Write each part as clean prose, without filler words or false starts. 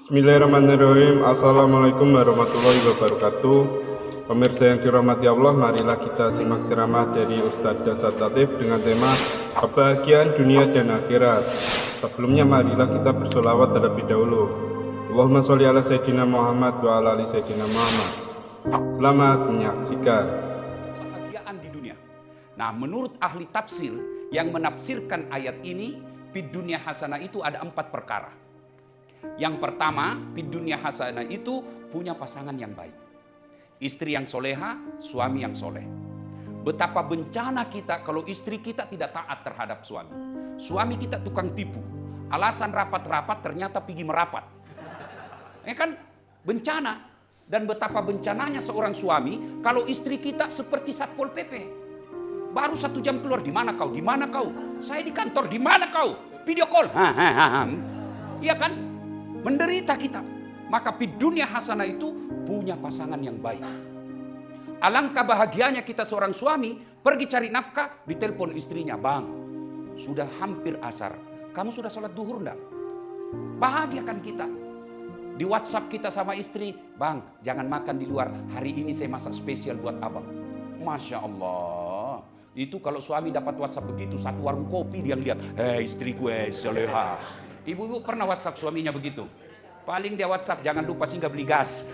Bismillahirrahmanirrahim. Assalamualaikum warahmatullahi wabarakatuh. Pemirsa yang dirahmati Allah, marilah kita simak ceramah dari Ustadz Dasar Latif dengan tema kebahagiaan dunia dan akhirat. Sebelumnya marilah kita bersolawat terlebih dahulu. Allahumma sholli ala Sayyidina Muhammad wa ala ali Sayyidina Muhammad. Selamat menyaksikan. Kebahagiaan di dunia. Nah, menurut ahli tafsir yang menafsirkan ayat ini, fid dunya hasanah itu ada 4 perkara. Yang pertama, fid dunya hasanah itu punya pasangan yang baik. Istri yang soleha, suami yang soleh. Betapa bencana kita kalau istri kita tidak taat terhadap suami. Suami kita tukang tipu. Alasan rapat-rapat ternyata pergi merapat. Ini kan bencana. Dan betapa bencananya seorang suami kalau istri kita seperti Satpol PP. Baru 1 jam keluar, di mana kau? Di mana kau? Saya di kantor, di mana kau? Video call. Iya kan? Menderita kita. Maka di dunia hasanah itu punya pasangan yang baik. Alangkah bahagianya kita seorang suami pergi cari nafkah, ditelepon istrinya, "Bang, sudah hampir asar. Kamu sudah sholat duhur enggak?" Bahagiakan kita. Di WhatsApp kita sama istri, "Bang, jangan makan di luar. Hari ini saya masak spesial buat abang." Masya Allah. Itu kalau suami dapat WhatsApp begitu, satu warung kopi dia lihat, istri gue soleha. Ibu-ibu pernah WhatsApp suaminya begitu? Paling dia WhatsApp, "Jangan lupa singgah beli gas."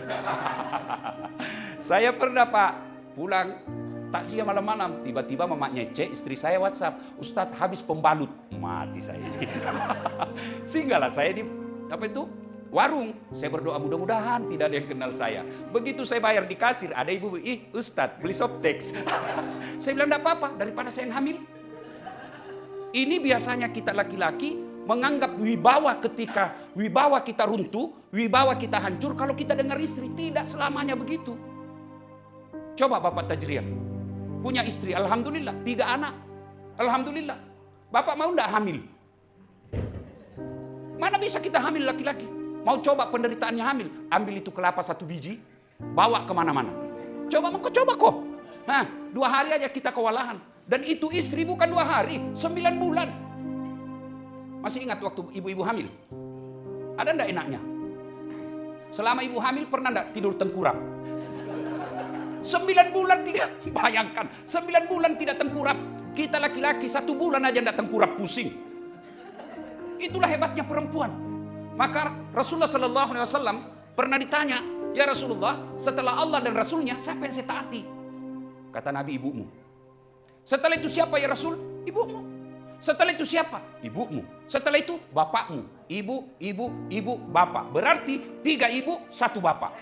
Saya pernah, Pak, pulang taksia malam-malam, tiba-tiba mamaknya cek, istri saya WhatsApp, "Ustadz, habis pembalut." Mati saya ini. Singgahlah saya di warung. Saya berdoa mudah-mudahan tidak ada yang kenal saya. Begitu saya bayar di kasir, ada ibu, "Ustadz, beli Softex." Saya bilang, "Enggak apa-apa, daripada saya yang hamil." Ini biasanya kita laki-laki menganggap wibawa ketika wibawa kita runtuh, wibawa kita hancur kalau kita dengar istri. Tidak selamanya begitu. Coba Bapak Tajrian, punya istri, alhamdulillah, 3 anak. Alhamdulillah. Bapak mau enggak hamil? Mana bisa kita hamil laki-laki? Mau coba penderitaannya hamil? Ambil itu kelapa 1 biji, bawa kemana-mana. Coba kok. 2 hari aja kita kewalahan. Dan itu istri bukan 2 hari, 9 bulan. Masih ingat waktu ibu-ibu hamil? Ada enggak enaknya? Selama ibu hamil pernah enggak tidur tengkurap? 9 bulan tidak, bayangkan. 9 bulan tidak tengkurap. Kita laki-laki 1 bulan aja enggak tengkurap, pusing. Itulah hebatnya perempuan. Maka Rasulullah SAW pernah ditanya, "Ya Rasulullah, setelah Allah dan Rasulnya, siapa yang saya taati?" Kata Nabi, "Ibumu." "Setelah itu siapa ya Rasul?" "Ibumu." "Setelah itu siapa?" "Ibumu." "Setelah itu bapakmu." Ibu, bapak. Berarti 3 ibu, 1 bapak.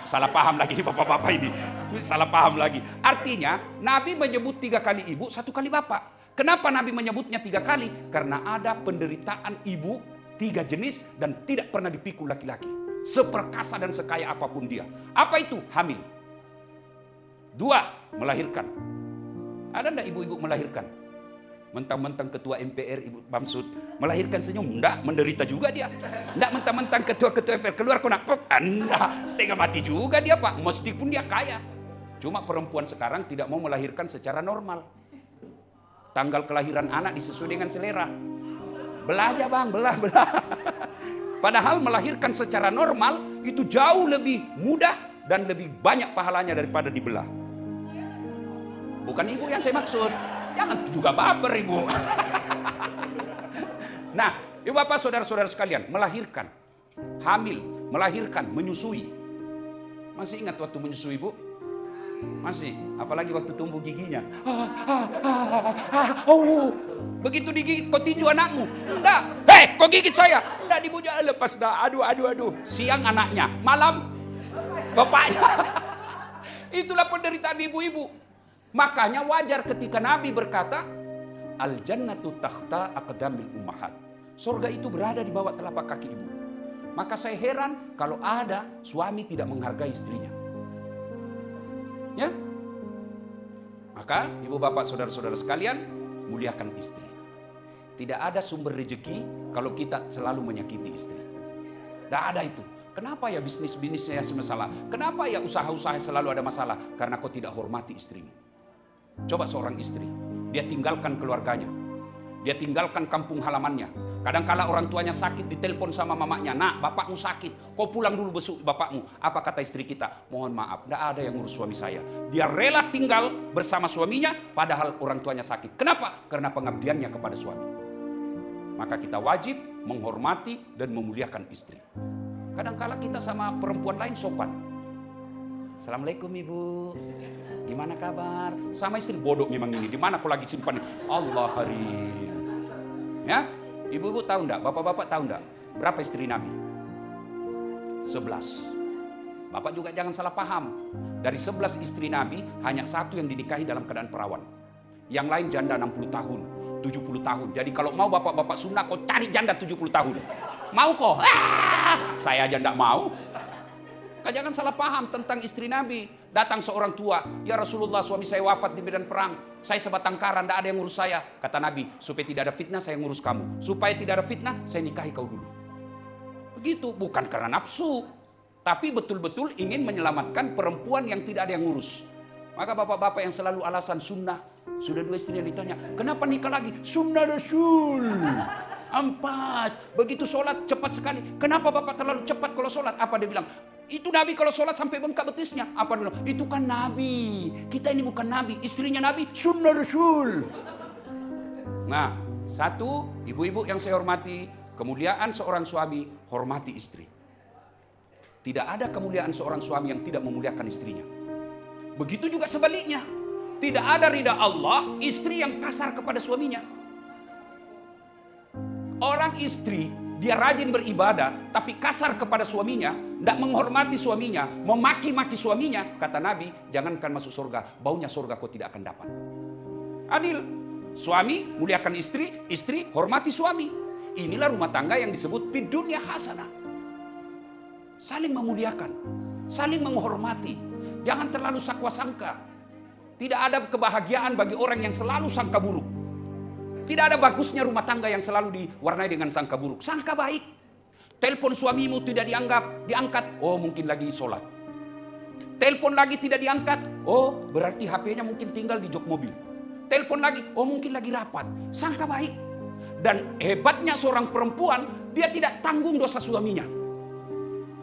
Salah paham lagi bapak-bapak ini. Salah paham lagi. Artinya Nabi menyebut 3 kali ibu, 1 kali bapak. Kenapa Nabi menyebutnya 3 kali? Karena ada penderitaan ibu 3 jenis dan tidak pernah dipikul laki-laki. Seperkasa dan sekaya apapun dia. Apa itu? Hamil. 2, melahirkan. Ada enggak ibu-ibu melahirkan? Mentang-mentang ketua MPR Ibu Bamsud melahirkan senyum, enggak, menderita juga dia. Enggak mentang-mentang ketua-ketua MPR keluar kena enggak, setengah mati juga dia, Pak, meskipun dia kaya. Cuma perempuan sekarang tidak mau melahirkan secara normal. Tanggal kelahiran anak disesuai dengan selera. Belah aja bang, belah. Padahal melahirkan secara normal itu jauh lebih mudah dan lebih banyak pahalanya daripada dibelah. Bukan ibu yang saya maksud. Jangan juga baper ibu. Nah, ibu bapak saudara-saudara sekalian, melahirkan, hamil, melahirkan, menyusui. Masih ingat waktu menyusui ibu? Masih, apalagi waktu tumbuh giginya. Begitu digigit, kau tinju anakmu. Enggak, kau gigit saya. Enggak, dibujuk, lepas dah. Aduh. Siang anaknya, malam bapaknya. Itulah penderitaan ibu-ibu. Makanya wajar ketika Nabi berkata, "Al-jannatu tahta aqdamil ummahat." Surga itu berada di bawah telapak kaki ibu. Maka saya heran kalau ada suami tidak menghargai istrinya. Ya? Maka ibu bapak saudara-saudara sekalian, muliakan istri. Tidak ada sumber rezeki kalau kita selalu menyakiti istri. Tidak ada itu. Kenapa ya bisnisnya masalah? Kenapa ya usaha-usaha selalu ada masalah? Karena kau tidak hormati istrimu. Coba seorang istri, dia tinggalkan keluarganya, dia tinggalkan kampung halamannya, Kadang-kala orang tuanya sakit, ditelepon sama mamanya, nak bapakmu sakit, kau pulang dulu besuk bapakmu. Apa kata istri kita? Mohon maaf, tidak ada yang ngurus suami saya. Dia rela tinggal bersama suaminya padahal orang tuanya sakit. Kenapa? Karena pengabdiannya kepada suami. Maka kita wajib menghormati dan memuliakan istri. Kadang-kala kita sama perempuan lain sopan. Assalamualaikum ibu, gimana kabar? Sama istri bodoh memang ini, di mana kau lagi simpan? Allah karim. Ya? Ibu-ibu tahu enggak, bapak-bapak tahu enggak berapa istri Nabi? 11. Bapak juga jangan salah paham. Dari 11 istri Nabi, hanya satu yang dinikahi dalam keadaan perawan. Yang lain janda 60 tahun, 70 tahun. Jadi kalau mau bapak-bapak sunnah, kau cari janda 70 tahun. Mau kok? Saya aja enggak mau. Jangan salah paham tentang istri Nabi. Datang seorang tua, ya Rasulullah, suami saya wafat di medan perang. Saya sebatang kara, tidak ada yang ngurus saya. Kata Nabi, supaya tidak ada fitnah saya ngurus kamu. Supaya tidak ada fitnah, saya nikahi kau dulu. Begitu, bukan karena nafsu. Tapi betul-betul ingin menyelamatkan perempuan yang tidak ada yang ngurus. Maka bapak-bapak yang selalu alasan sunnah. Sudah 2 istri yang ditanya, kenapa nikah lagi? Sunnah Rasul. 4. Begitu sholat cepat sekali. Kenapa bapak terlalu cepat kalau sholat? Apa dia bilang? Itu Nabi kalau sholat sampai bengkak betisnya. Apa dia bilang? Itu kan Nabi. Kita ini bukan Nabi. Istrinya Nabi, sunnah Rasul. Nah, satu, ibu-ibu yang saya hormati, kemuliaan seorang suami, hormati istri. Tidak ada kemuliaan seorang suami yang tidak memuliakan istrinya. Begitu juga sebaliknya. Tidak ada ridha Allah, istri yang kasar kepada suaminya. Orang istri, dia rajin beribadah, tapi kasar kepada suaminya, tidak menghormati suaminya, memaki-maki suaminya. Kata Nabi, jangankan masuk surga, baunya surga kau tidak akan dapat. Adil. Suami muliakan istri, istri hormati suami. Inilah rumah tangga yang disebut fid dunya hasanah. Saling memuliakan, saling menghormati. Jangan terlalu sakwa sangka. Tidak ada kebahagiaan bagi orang yang selalu sangka buruk. Tidak ada bagusnya rumah tangga yang selalu diwarnai dengan sangka buruk. Sangka baik. Telepon suamimu tidak diangkat. Oh mungkin lagi sholat. Telepon lagi tidak diangkat. Oh berarti HP-nya mungkin tinggal di jok mobil. Telepon lagi. Oh mungkin lagi rapat. Sangka baik. Dan hebatnya seorang perempuan, dia tidak tanggung dosa suaminya.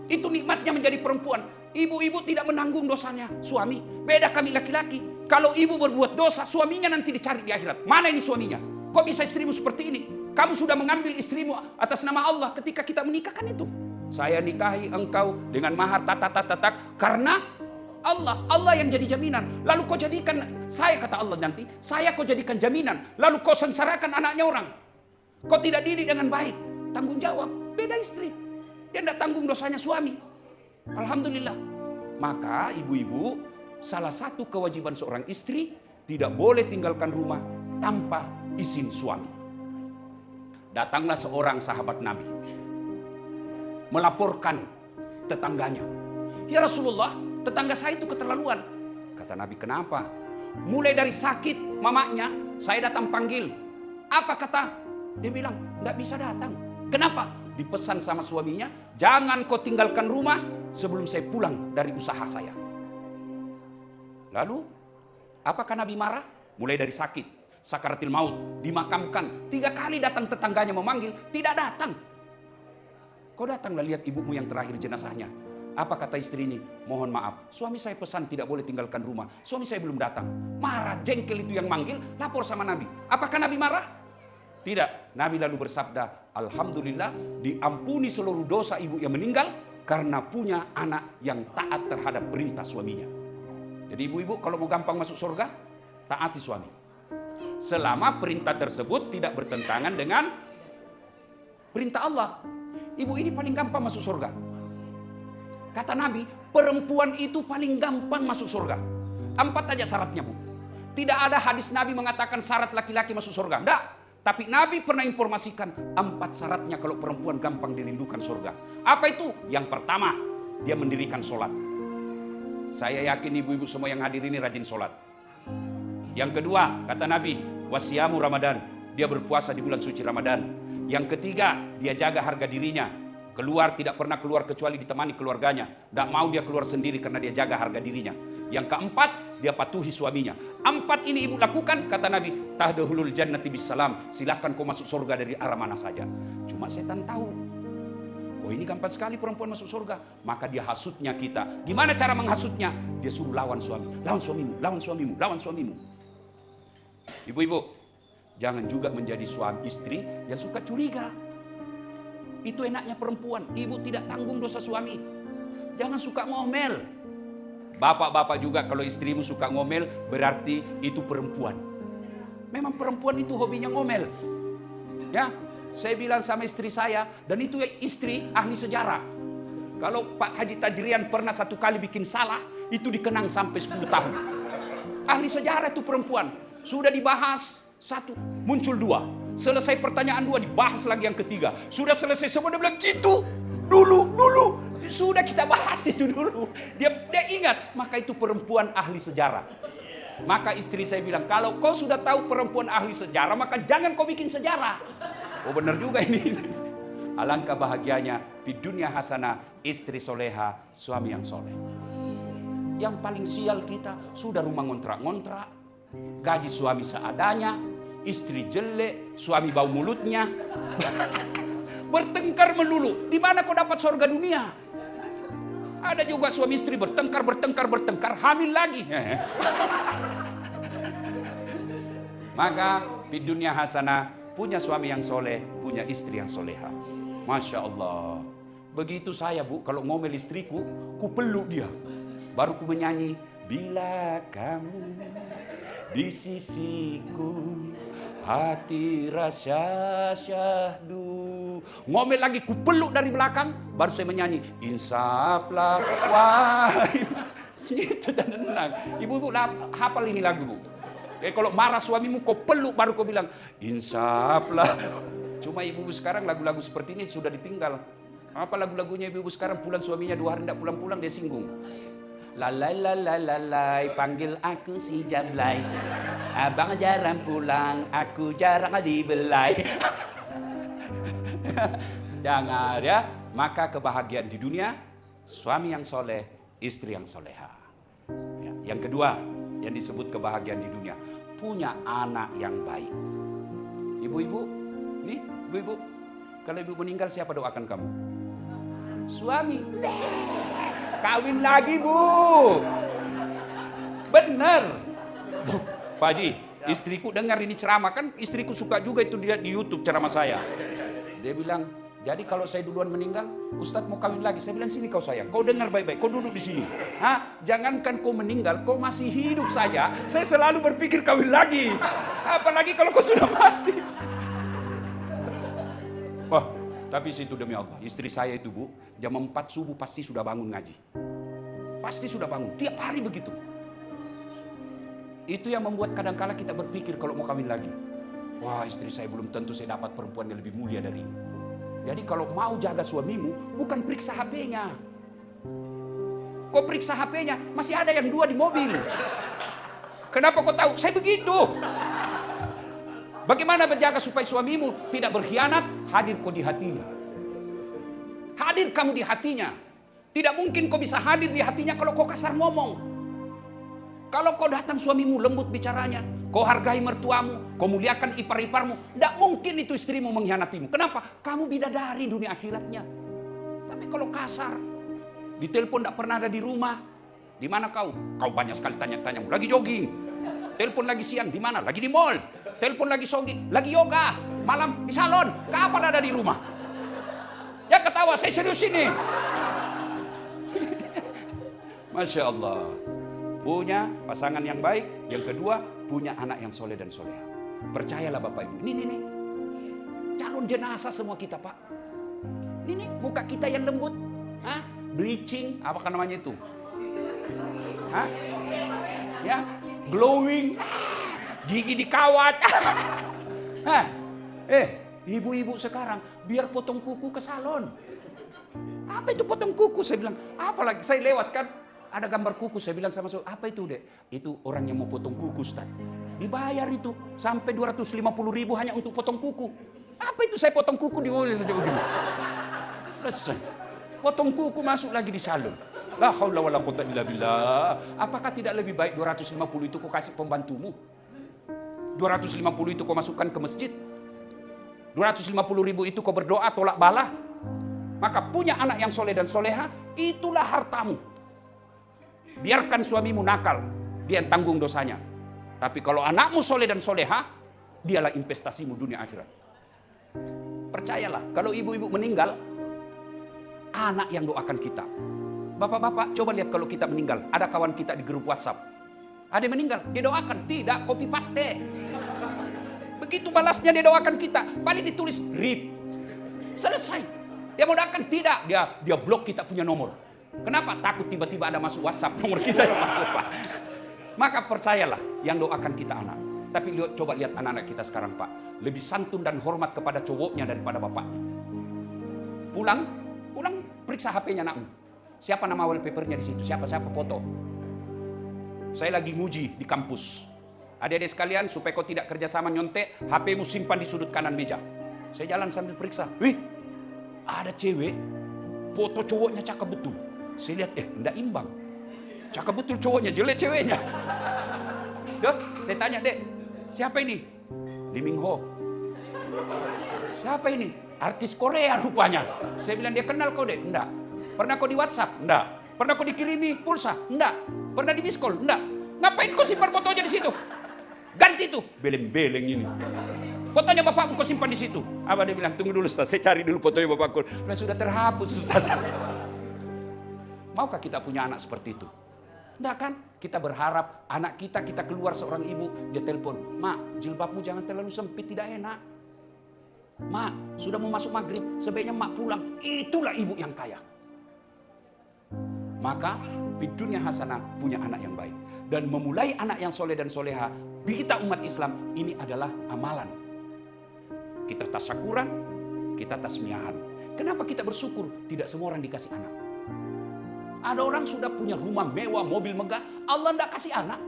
Itu nikmatnya menjadi perempuan. Ibu-ibu tidak menanggung dosanya suami. Beda kami laki-laki. Kalau ibu berbuat dosa, suaminya nanti dicari di akhirat. Mana ini suaminya? Kok bisa istrimu seperti ini? Kamu sudah mengambil istrimu atas nama Allah ketika kita menikahkan itu. Saya nikahi engkau dengan mahar tatak karena Allah yang jadi jaminan. Lalu kau jadikan saya, kata Allah nanti, saya kau jadikan jaminan. Lalu kau sengsarakan anaknya orang. Kau tidak didik dengan baik. Tanggung jawab. Beda istri. Dia tidak tanggung dosanya suami. Alhamdulillah. Maka ibu-ibu, salah satu kewajiban seorang istri, tidak boleh tinggalkan rumah tanpa izin suami. Datanglah seorang sahabat Nabi, melaporkan tetangganya. Ya Rasulullah, tetangga saya itu keterlaluan. Kata Nabi, kenapa? Mulai dari sakit mamanya, saya datang panggil. Apa kata? Dia bilang, tidak bisa datang. Kenapa? Dipesan sama suaminya, jangan kau tinggalkan rumah sebelum saya pulang dari usaha saya. Lalu, apakah Nabi marah? Mulai dari sakit, sakaratil maut, dimakamkan. 3 kali datang tetangganya memanggil, tidak datang. Kau datanglah lihat ibumu yang terakhir jenazahnya. Apa kata istri ini? Mohon maaf, suami saya pesan tidak boleh tinggalkan rumah. Suami saya belum datang. Marah, jengkel itu yang manggil, lapor sama Nabi. Apakah Nabi marah? Tidak. Nabi lalu bersabda, alhamdulillah diampuni seluruh dosa ibu yang meninggal karena punya anak yang taat terhadap perintah suaminya. Jadi ibu-ibu kalau mau gampang masuk surga, taati suami. Selama perintah tersebut tidak bertentangan dengan perintah Allah. Ibu ini paling gampang masuk surga. Kata Nabi, perempuan itu paling gampang masuk surga. 4 aja syaratnya, Bu. Tidak ada hadis Nabi mengatakan syarat laki-laki masuk surga. Tidak. Tapi Nabi pernah informasikan 4 syaratnya kalau perempuan gampang dirindukan surga. Apa itu? Yang pertama, dia mendirikan sholat. Saya yakin ibu-ibu semua yang hadir ini rajin sholat. Yang kedua, kata Nabi, wasiyamu Ramadan. Dia berpuasa di bulan suci Ramadan. Yang ketiga, dia jaga harga dirinya. Keluar tidak pernah keluar kecuali ditemani keluarganya. Tidak mau dia keluar sendiri karena dia jaga harga dirinya. Yang keempat, dia patuhi suaminya. 4 ini ibu lakukan, kata Nabi, tahdhulul jannati bisalam, silakan kau masuk surga dari arah mana saja. Cuma setan tahu, oh ini gampang sekali perempuan masuk surga, maka dia hasutnya kita. Gimana cara menghasutnya? Dia suruh lawan suami, lawan suamimu, lawan suamimu, lawan suamimu. Ibu-ibu, jangan juga menjadi suami istri yang suka curiga. Itu enaknya perempuan, ibu tidak tanggung dosa suami. Jangan suka ngomel. Bapak-bapak juga kalau istrimu suka ngomel, berarti itu perempuan. Memang perempuan itu hobinya ngomel. Ya, saya bilang sama istri saya, dan itu istri ahli sejarah. Kalau Pak Haji Tajrian pernah 1 kali bikin salah, itu dikenang sampai 10 tahun. Ahli sejarah itu perempuan. Sudah dibahas 1, muncul 2. Selesai pertanyaan 2, dibahas lagi yang ketiga. Sudah selesai semua, dia bilang gitu. Dulu. Sudah kita bahas itu dulu. Dia ingat, maka itu perempuan ahli sejarah. Maka istri saya bilang, kalau kau sudah tahu perempuan ahli sejarah, maka jangan kau bikin sejarah. Oh benar juga ini. Alangkah bahagianya, di dunia hasanah, istri soleha, suami yang soleh. Yang paling sial kita, sudah rumah ngontrak-ngontrak, gaji suami seadanya, istri jelek, suami bau mulutnya. Bertengkar melulu. Di mana kau dapat surga dunia? Ada juga suami istri bertengkar, hamil lagi. Maka di dunia hasanah, punya suami yang soleh, punya istri yang soleha. Masya Allah. Begitu saya, Bu, kalau ngomel istriku, ku peluk dia. Baru ku menyanyi, bila kamu di sisiku, hati rasa syahdu. Ngomel lagi, ku peluk dari belakang, baru saya menyanyi, insaflah wahai. Gitu dan tenang. Ibu-ibu hafal ini lagu, Bu. Kalau marah suamimu, kau peluk, baru kau bilang, insaflah. Cuma ibu-ibu sekarang lagu-lagu seperti ini sudah ditinggal. Apa lagu-lagunya ibu-ibu sekarang, pulang suaminya 2 hari tidak pulang-pulang, dia singgung. Lalai, panggil aku si Jablay. Abang jarang pulang, aku jarang dibelai. Jangan ya. Maka kebahagiaan di dunia, suami yang soleh, istri yang soleha. Ya. Yang kedua, yang disebut kebahagiaan di dunia, punya anak yang baik. Ibu-ibu, nih ibu-ibu, kalau ibu meninggal siapa doakan kamu? Suami. Kawin lagi, Bu. Bener. Pak Haji, istriku dengar ini ceramah, kan istriku suka juga itu dia di YouTube ceramah saya. Dia bilang, jadi kalau saya duluan meninggal, Ustadz mau kawin lagi. Saya bilang, sini kau sayang, kau dengar baik-baik, kau duduk di sini. Jangankan kau meninggal, kau masih hidup saja, saya selalu berpikir kawin lagi. Apalagi kalau kau sudah mati. Wah, tapi situ demi Allah, istri saya itu, Bu, jam 4 subuh pasti sudah bangun ngaji. Pasti sudah bangun, tiap hari begitu. Itu yang membuat kadang-kala kita berpikir kalau mau kawin lagi. Wah, istri saya belum tentu saya dapat perempuan yang lebih mulia dari ini. Jadi kalau mau jaga suamimu, bukan periksa HP-nya. Kau periksa HP-nya, masih ada yang 2 di mobil. Kenapa kau tahu? Saya begitu. Bagaimana menjaga supaya suamimu tidak berkhianat? Hadir kau di hatinya. Hadir kamu di hatinya. Tidak mungkin kau bisa hadir di hatinya kalau kau kasar ngomong. Kalau kau datang suamimu lembut bicaranya, kau hargai mertuamu, kau muliakan ipar-iparmu, tidak mungkin itu istrimu mengkhianatimu. Kenapa? Kamu bidadari dunia akhiratnya. Tapi kalau kasar, ditelepon tidak pernah ada di rumah, di mana kau? Kau banyak sekali tanya-tanya, lagi jogging. Telepon lagi siang, di mana? Lagi di mall. Telepon lagi jogging, lagi yoga. Malam di salon, kapan ada di rumah? Ya ketawa, saya serius ini. Masya Allah. Punya pasangan yang baik. Yang kedua, punya anak yang soleh dan soleha. Percayalah Bapak Ibu. Ini. Calon jenazah semua kita, Pak. Ini muka kita yang lembut. Bleaching, apa namanya itu? Ya, glowing. Gigi dikawat. Ibu-ibu sekarang biar potong kuku ke salon. Apa itu potong kuku? Saya bilang, apalagi saya lewat kan. Ada gambar kuku, saya bilang sama apa itu, Dek? Itu orang yang mau potong kuku, Ustaz. Dibayar itu sampai 250.000 hanya untuk potong kuku. Apa itu saya potong kuku di mobil saja ujung. Selesai. Potong kuku masuk lagi di salon. La haula wala quwwata illa billah. Apakah tidak lebih baik 250 itu kau kasih pembantumu? 250 itu kau masukkan ke masjid. 250 ribu itu kau berdoa tolak bala. Maka punya anak yang soleh dan soleha, itulah hartamu. Biarkan suamimu nakal, dia yang tanggung dosanya. Tapi kalau anakmu soleh dan soleha, dialah investasimu dunia akhirat. Percayalah, kalau ibu-ibu meninggal, anak yang doakan kita. Bapak-bapak, coba lihat kalau kita meninggal. Ada kawan kita di grup WhatsApp. Ada yang meninggal, dia doakan. Tidak, copy paste. Begitu balasnya dia doakan kita. Paling ditulis, RIP. Selesai. Dia mau doakan, tidak. Dia blok kita punya nomor. Kenapa? Takut tiba-tiba ada masuk WhatsApp nomor kita yang masuk, Pak. Maka percayalah, yang doakan kita anak. Tapi coba lihat anak-anak kita sekarang, Pak. Lebih santun dan hormat kepada cowoknya daripada bapaknya. Pulang periksa HP-nya anakmu. Siapa nama wallpapernya di situ? Siapa foto? Saya lagi nguji di kampus. Adik-adik sekalian, supaya kau tidak kerjasama nyontek, HP-mu simpan di sudut kanan meja. Saya jalan sambil periksa. Wih, ada cewek, foto cowoknya cakep betul. Saya lihat, enggak imbang. Cakep betul cowoknya, jelek ceweknya. Duh, saya tanya, Dek, siapa ini? Lee Min Ho. Siapa ini? Artis Korea rupanya. Saya bilang, dia kenal kau, Dek? Enggak. Pernah kau di WhatsApp? Enggak. Pernah kau dikirimi pulsa? Enggak. Pernah di miss call? Enggak. Ngapain kau simpan fotonya di situ? Ganti tuh. Beleng-beleng ini. Fotonya bapakmu kau simpan di situ. Apa dia bilang? Tunggu dulu, Ustaz. Saya cari dulu fotonya bapakku. Nah, sudah terhapus, Ustaz. Maukah kita punya anak seperti itu? Enggak kan? Kita berharap anak kita keluar seorang ibu, dia telepon, "Mak, jilbabmu jangan terlalu sempit, tidak enak. Mak, sudah mau masuk maghrib, sebaiknya mak pulang." Itulah ibu yang kaya. Maka di dunia hasanah punya anak yang baik. Dan memulai anak yang soleh dan soleha, kita umat Islam, ini adalah amalan. Kita tasyakuran, kita tasmiahan. Kenapa kita bersyukur? Tidak semua orang dikasih anak. Ada orang sudah punya rumah mewah, mobil megah, Allah tidak kasih anak.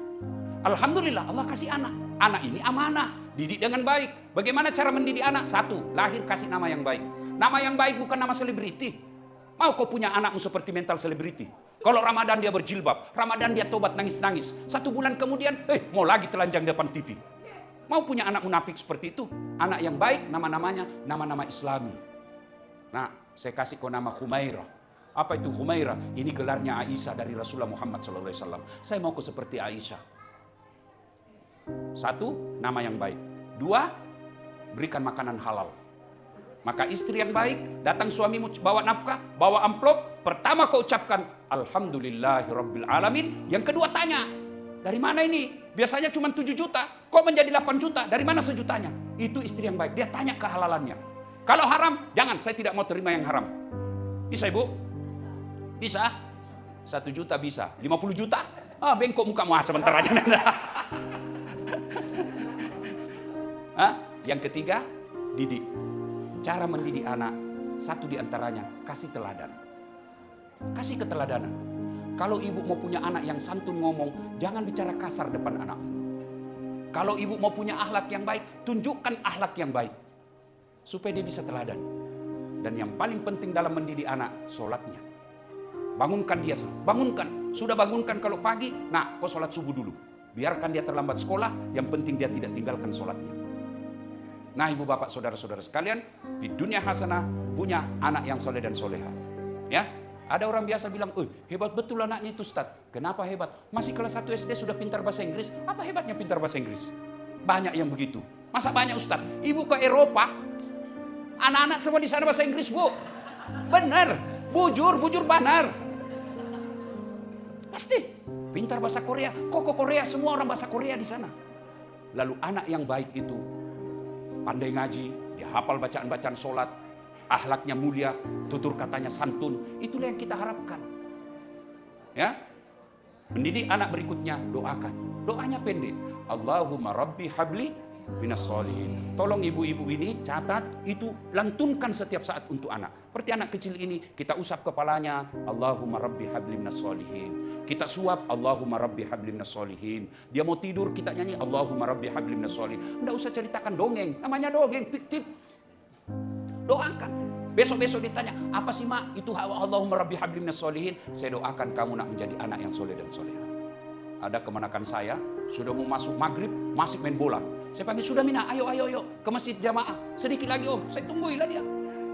Alhamdulillah Allah kasih anak. Anak ini amanah, didik dengan baik. Bagaimana cara mendidik anak? Satu, lahir kasih nama yang baik. Nama yang baik bukan nama selebriti. Mau kau punya anakmu seperti mental selebriti? Kalau Ramadan dia berjilbab, Ramadan dia tobat nangis-nangis. 1 bulan kemudian, mau lagi telanjang depan TV. Mau punya anak munafik seperti itu? Anak yang baik, nama-namanya nama-nama Islami. Nah, saya kasih kau nama Humairah. Apa itu Humairah? Ini gelarnya Aisyah dari Rasulullah Muhammad SAW. Saya mau kau seperti Aisyah. 1, nama yang baik. 2, berikan makanan halal. Maka istri yang baik, datang suamimu bawa nafkah, bawa amplop. Pertama kau ucapkan, Alhamdulillahirrabbilalamin. Yang kedua tanya, dari mana ini? Biasanya cuma 7 juta, kok menjadi 8 juta? Dari mana sejutanya? Itu istri yang baik. Dia tanya kehalalannya. Kalau haram, jangan, saya tidak mau terima yang haram. Bisa ibu? Bisa? 1 juta bisa. 50 juta? Bengkok mukamu sebentar aja. Yang ketiga, didik. Cara mendidik anak, satu di antaranya, kasih teladan. Kasih keteladanan. Kalau ibu mau punya anak yang santun ngomong, jangan bicara kasar depan anak. Kalau ibu mau punya akhlak yang baik, tunjukkan akhlak yang baik. Supaya dia bisa teladan. Dan yang paling penting dalam mendidik anak, sholatnya. Bangunkan dia, bangunkan. Sudah bangunkan kalau pagi, nah kau sholat subuh dulu. Biarkan dia terlambat sekolah, yang penting dia tidak tinggalkan sholatnya. Nah ibu bapak saudara-saudara sekalian, di dunia hasanah punya anak yang soleh dan soleha. Ya, ada orang biasa bilang, hebat betul anaknya itu Ustaz. Kenapa hebat? Masih kelas 1 SD sudah pintar bahasa Inggris. Apa hebatnya pintar bahasa Inggris? Banyak yang begitu. Masa banyak Ustaz? Ibu ke Eropa, anak-anak semua di sana bahasa Inggris, Bu. Benar, bujur benar. Pasti pintar bahasa Korea. Kok Korea semua orang bahasa Korea di sana. Lalu anak yang baik itu pandai ngaji, dia hafal bacaan-bacaan sholat, akhlaknya mulia, tutur katanya santun. Itulah yang kita harapkan. Ya, mendidik anak berikutnya, doakan. Doanya pendek. Allahumma rabbi habli minas sholihin. Tolong ibu-ibu ini catat, itu lantunkan setiap saat untuk anak. Seperti anak kecil ini, kita usap kepalanya, Allahumma rabbi habli minas sholihin. Kita suap, Allahumma rabbi habli minas sholihin. Dia mau tidur, kita nyanyi, Allahumma rabbi habli minas sholihin. Tidak usah ceritakan dongeng, namanya dongeng, fiktif. Doakan. Besok-besok ditanya, apa sih mak? Itu Allahumma rabbi habli minas solihin. Saya doakan kamu nak menjadi anak yang soleh dan soleha. Ada kemenakan saya, sudah mau masuk maghrib, masih main bola. Saya panggil, sudah Mina, ayo ke masjid jamaah. Sedikit lagi om, saya tungguilah dia.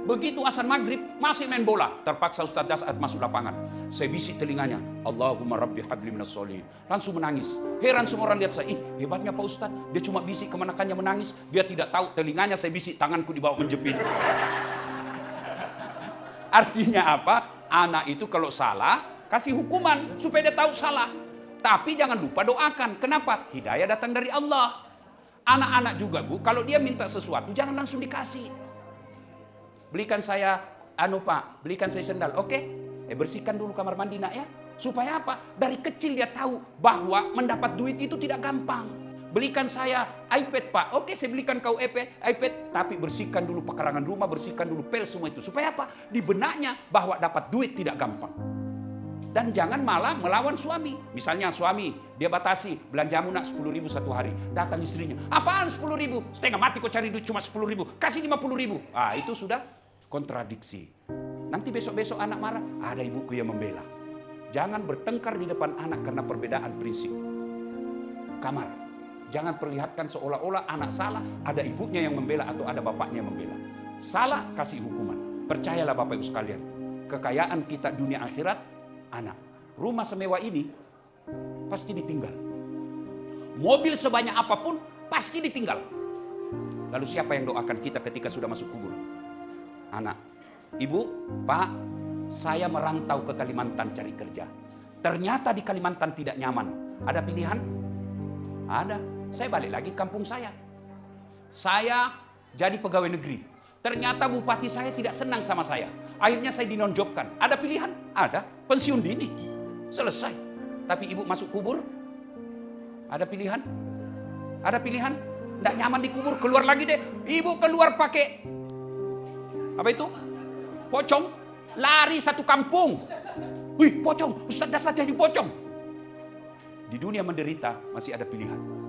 Begitu azan maghrib, masih main bola. Terpaksa Ustaz Dasat masuk lapangan. Saya bisik telinganya, Allahumma rabbi habli minas solihin. Langsung menangis. Heran semua orang lihat saya, hebatnya Pak Ustaz. Dia cuma bisik kemenakannya menangis. Dia tidak tahu telinganya saya bisik, tanganku di bawah menjepit. Artinya apa? Anak itu kalau salah, kasih hukuman supaya dia tahu salah. Tapi jangan lupa doakan. Kenapa? Hidayah datang dari Allah. Anak-anak juga Bu, kalau dia minta sesuatu jangan langsung dikasih. Belikan saya Pak, belikan saya sendal. Oke, bersihkan dulu kamar mandi nak ya. Supaya apa? Dari kecil dia tahu bahwa mendapat duit itu tidak gampang. Belikan saya iPad Pak. Oke, saya belikan kau iPad, tapi bersihkan dulu pekarangan rumah, bersihkan dulu pel semua itu. Supaya apa? Di benaknya bahwa dapat duit tidak gampang. Dan jangan malah melawan suami. Misalnya suami, dia batasi, belanjamu nak 10.000 satu hari. Datang istrinya, apaan 10.000? Setengah mati kau cari duit cuma 10.000. Kasih 50.000. Itu sudah kontradiksi. Nanti besok-besok anak marah, ada ibuku yang membela. Jangan bertengkar di depan anak karena perbedaan prinsip. Kamar. Jangan perlihatkan seolah-olah anak salah, ada ibunya yang membela atau ada bapaknya yang membela. Salah, kasih hukuman. Percayalah Bapak Ibu sekalian. Kekayaan kita dunia akhirat, anak. Rumah semewah ini pasti ditinggal. Mobil sebanyak apapun pasti ditinggal. Lalu siapa yang doakan kita ketika sudah masuk kubur? Anak. Ibu, Pak, saya merantau ke Kalimantan cari kerja. Ternyata di Kalimantan tidak nyaman. Ada pilihan? Ada. Saya balik lagi ke kampung saya. Saya jadi pegawai negeri. Ternyata bupati saya tidak senang sama saya. Akhirnya saya dinonjobkan. Ada pilihan? Ada. Pensiun dini. Selesai. Tapi ibu masuk kubur? Ada pilihan? Ada pilihan? Tidak nyaman di kubur, keluar lagi deh. Ibu keluar pakai apa itu? Pocong. Lari satu kampung. Wih, pocong. Ustaz Dasat jadi pocong. Di dunia menderita masih ada pilihan.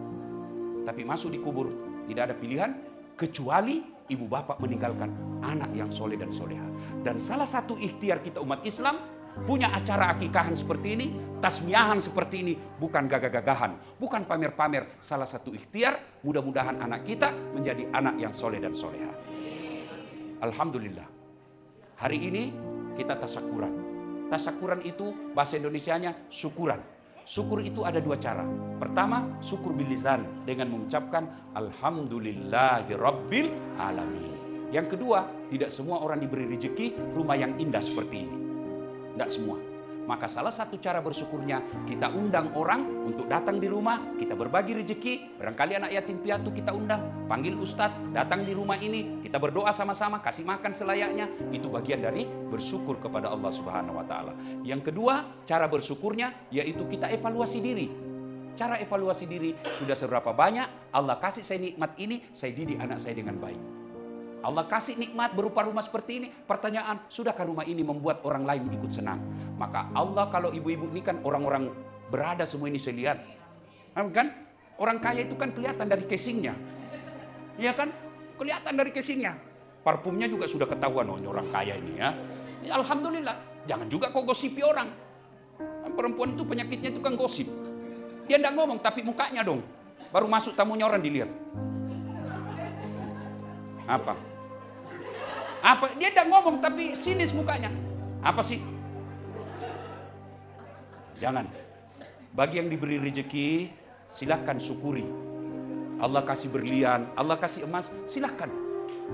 Tapi masuk di kubur tidak ada pilihan kecuali ibu bapak meninggalkan anak yang soleh dan soleha. Dan salah satu ikhtiar kita umat Islam punya acara akikahan seperti ini, tasmiahan seperti ini, bukan gagah-gagahan, bukan pamer-pamer. Salah satu ikhtiar, mudah-mudahan anak kita menjadi anak yang soleh dan soleha. Alhamdulillah. Hari ini kita tasyakuran. Tasyakuran itu bahasa Indonesianya syukuran. Syukur itu ada dua cara. Pertama, syukur bil lisan dengan mengucapkan Alhamdulillahirabbil alamin. Yang kedua, tidak semua orang diberi rezeki rumah yang indah seperti ini. Tidak semua. Maka salah satu cara bersyukurnya, kita undang orang untuk datang di rumah, kita berbagi rezeki. Barangkali anak yatim piatu kita undang, panggil ustadz, datang di rumah ini, kita berdoa sama-sama, kasih makan selayaknya. Itu bagian dari bersyukur kepada Allah Subhanahu wa Ta'ala. Yang kedua, cara bersyukurnya yaitu kita evaluasi diri. Cara evaluasi diri, sudah seberapa banyak Allah kasih saya nikmat ini, saya didik anak saya dengan baik. Allah kasih nikmat berupa rumah seperti ini. Pertanyaan, sudahkah rumah ini membuat orang lain ikut senang? Maka Allah, kalau ibu-ibu ini kan orang-orang berada semua ini saya lihat. Kan? Orang kaya itu kan kelihatan dari casingnya. Iya kan? Kelihatan dari casingnya. Parfumnya juga sudah ketahuan, oh ini orang kaya ini ya. Ya alhamdulillah. Jangan juga kau gosipi orang. Perempuan itu penyakitnya itu kan gosip. Dia tidak ngomong tapi mukanya dong. Baru masuk tamunya orang dilihat. Apa? Dia tidak ngomong tapi sinis mukanya. Apa sih? Jangan. Bagi yang diberi rezeki, silakan syukuri. Allah kasih berlian, Allah kasih emas, silakan.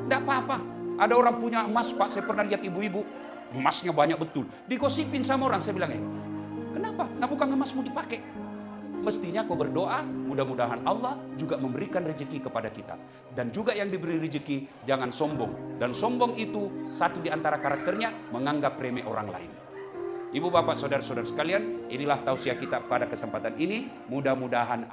Tidak apa-apa. Ada orang punya emas, Pak, saya pernah lihat ibu-ibu, emasnya banyak betul. Digosipin sama orang, saya bilang, kenapa? Nah, bukan emasmu dipakai. Mestinya kau berdoa, mudah-mudahan Allah juga memberikan rezeki kepada kita. Dan juga yang diberi rezeki, jangan sombong. Dan sombong itu, satu di antara karakternya, menganggap remeh orang lain. Ibu, bapak, saudara-saudara sekalian, inilah tausiah kita pada kesempatan ini. Mudah-mudahan